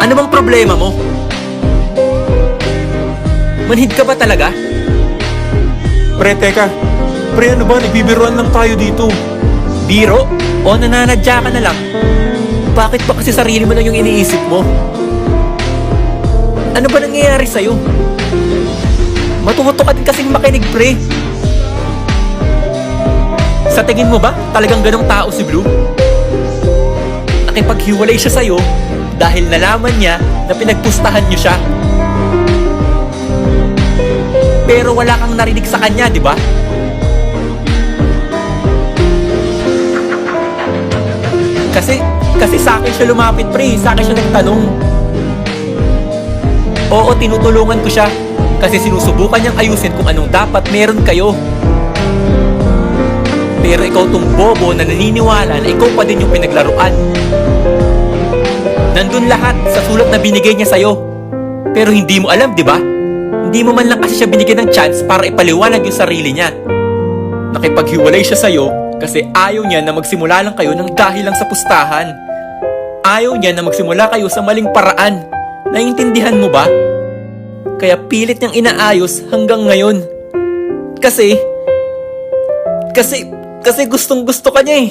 Ano bang problema mo? Manhid ka ba talaga? Pre, teka. Pre, ano ba? Nagbibiruan lang tayo dito. Biro? O nananadya ka na lang? Bakit ba kasi sarili mo lang yung iniisip mo? Ano ba nangyayari sa'yo? Matuto ka din kasing makinig, pre. Sa tingin mo ba talagang ganong tao si Blue? Nakipaghiwalay siya sa'yo dahil nalaman niya na pinagpustahan niyo siya. Pero wala kang narinig sa kanya, di ba? Kasi sa akin siya lumapit, pre. Sa akin siya nagtanong. Oo, tinutulungan ko siya. Kasi sinusubukan niyang ayusin kung anong dapat meron kayo. Pero ikaw tong bobo na naniniwala na ikaw pa din yung pinaglaruan. Nandun lahat sa sulat na binigay niya sa'yo. Pero hindi mo alam, di ba? Hindi mo man lang kasi siya binigyan ng chance para ipaliwanag yung sarili niya. Nakipaghiwalay siya sa'yo kasi ayaw niya na magsimula lang kayo ng dahil lang sa pustahan. Ayaw niya na magsimula kayo sa maling paraan. Naiintindihan mo ba? Kaya pilit niyang inaayos hanggang ngayon. Kasi gustong gusto ka niya eh.